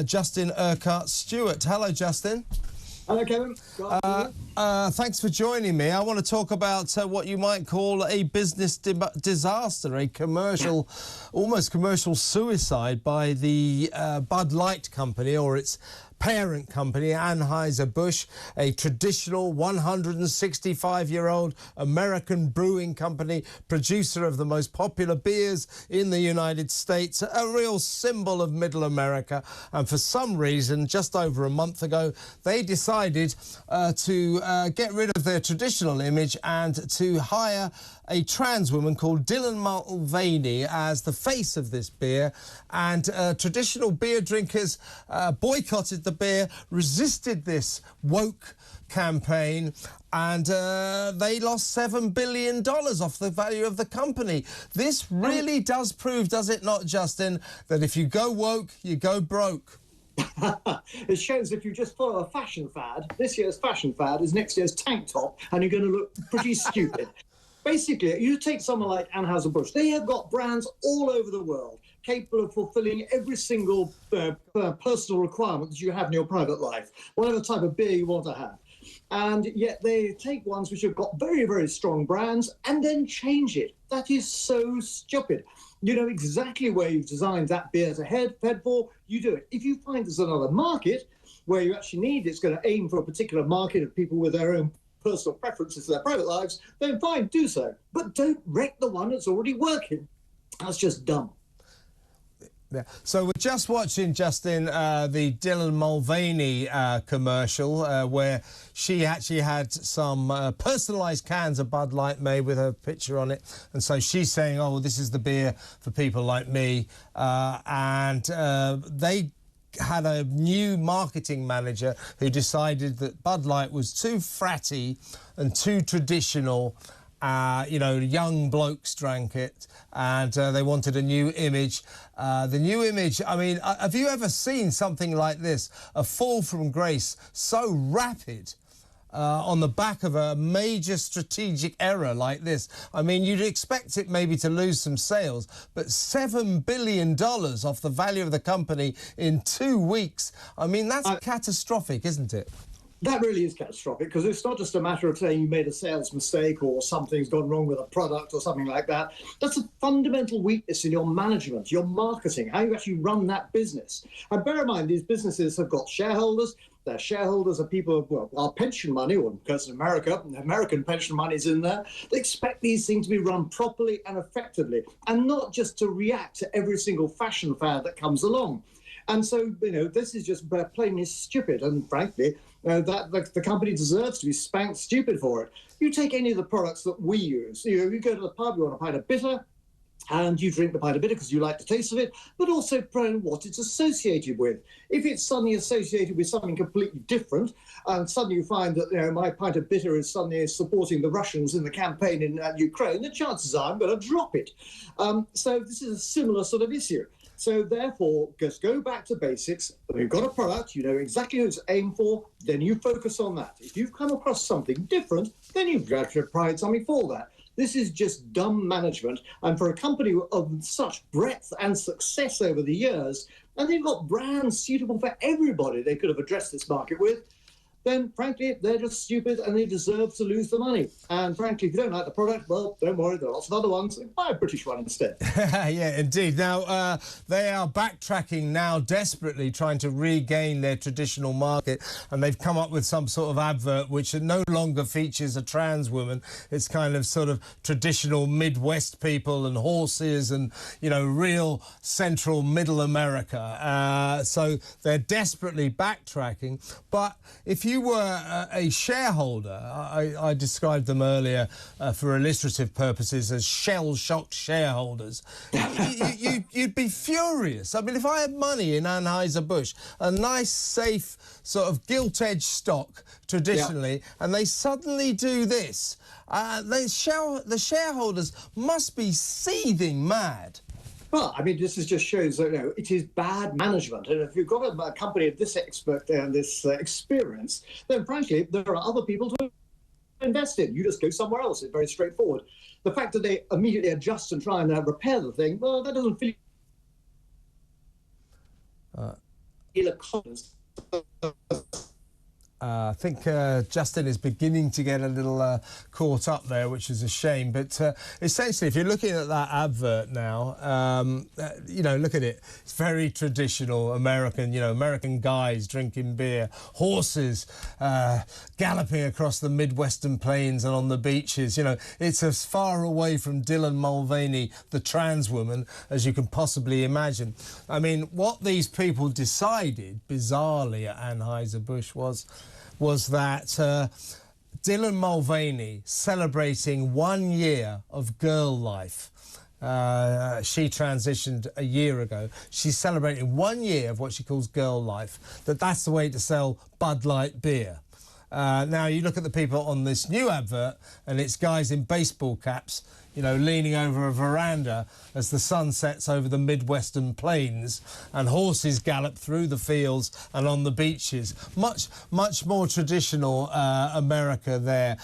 Justin Urquhart-Stewart. Hello, Justin. Hello, Kevin. Thanks for joining me. I want to talk about what you might call a business disaster, a commercial, almost commercial suicide by the Bud Light company, or its parent company, Anheuser-Busch, a traditional 165-year-old American brewing company, producer of the most popular beers in the United States, a real symbol of middle America. And for some reason, just over a month ago, they decided to get rid of their traditional image and to hire a trans woman called Dylan Mulvaney as the face of this beer. And traditional beer drinkers boycotted the beer, resisted this woke campaign, and they lost $7 billion off the value of the company. This really does prove, does it not, Justin, that if you go woke, you go broke? It shows if you just follow a fashion fad, this year's fashion fad is next year's tank top, and you're going to look pretty stupid. Basically, you take someone like Anheuser-Busch. They have got brands all over the world capable of fulfilling every single personal requirement that you have in your private life, whatever type of beer you want to have. And yet they take ones which have got very, very strong brands and then change it. That is so stupid. You know exactly where you've designed that beer to head for, you do it. If you find there's another market where you actually need it's going to aim for a particular market of people with their own personal preferences for their private lives, then fine, do so. But don't wreck the one that's already working. That's just dumb. Yeah. So we're just watching, Justin, the Dylan Mulvaney commercial where she actually had some personalised cans of Bud Light made with her picture on it. And so she's saying, oh, well, this is the beer for people like me. They had a new marketing manager who decided that Bud Light was too fratty and too traditional. You know, young blokes drank it, and they wanted a new image. The new image, I mean, have you ever seen something like this? A fall from grace so rapid on the back of a major strategic error like this. I mean, you'd expect it maybe to lose some sales, but $7 billion off the value of the company in 2 weeks. I mean, that's catastrophic, isn't it? That really is catastrophic, because it's not just a matter of saying you made a sales mistake or something's gone wrong with a product or something like that. That's a fundamental weakness in your management, your marketing, how you actually run that business. And bear in mind, these businesses have got shareholders. Their shareholders are people, well, our pension money, or because in America, American pension money is in there. They expect these things to be run properly and effectively, and not just to react to every single fashion fad that comes along. And so, you know, this is just plainly stupid. And frankly, the company deserves to be spanked stupid for it. You take any of the products that we use. You know, you go to the pub, you want a pint of bitter, and you drink the pint of bitter because you like the taste of it, but also what it's associated with. If it's suddenly associated with something completely different, and suddenly you find that, you know, my pint of bitter is suddenly supporting the Russians in the campaign in Ukraine, the chances are I'm going to drop it. So this is a similar sort of issue. So therefore, just go back to basics. When you've got a product, you know exactly who it's aimed for, then you focus on that. If you've come across something different, then you've got to provide something for that. This is just dumb management. And for a company of such breadth and success over the years, and they've got brands suitable for everybody they could have addressed this market with, then, frankly, they're just stupid and they deserve to lose the money. And, frankly, if you don't like the product, well, don't worry, there are lots of other ones. Buy a British one instead. Yeah, indeed. Now, they are backtracking now, desperately trying to regain their traditional market, and they've come up with some sort of advert which no longer features a trans woman. It's kind of sort of traditional Midwest people and horses and, you know, real central middle America. So they're desperately backtracking. But if you were a shareholder, I described them earlier for illustrative purposes as shell-shocked shareholders, you'd be furious. I mean, if I had money in Anheuser-Busch, a nice, safe, sort of gilt-edged stock traditionally, and they suddenly do this, the shareholders must be seething mad. Well, I mean, this just shows that, you know, it is bad management. And if you've got a company of this expert and this experience, then frankly, there are other people to invest in. You just go somewhere else. It's very straightforward. The fact that they immediately adjust and try and repair the thing, well, that doesn't feel... confidence. I think Justin is beginning to get a little caught up there, which is a shame. But essentially, if you're looking at that advert now, you know, look at it. It's very traditional American, you know, American guys drinking beer, horses galloping across the Midwestern plains and on the beaches. You know, it's as far away from Dylan Mulvaney, the trans woman, as you can possibly imagine. I mean, what these people decided, bizarrely, at Anheuser-Busch was that Dylan Mulvaney celebrating 1 year of girl life. She transitioned a year ago. She's celebrating 1 year of what she calls girl life, that's the way to sell Bud Light beer. Now, you look at the people on this new advert, and it's guys in baseball caps, you know, leaning over a veranda as the sun sets over the Midwestern plains and horses gallop through the fields and on the beaches. Much more traditional America there.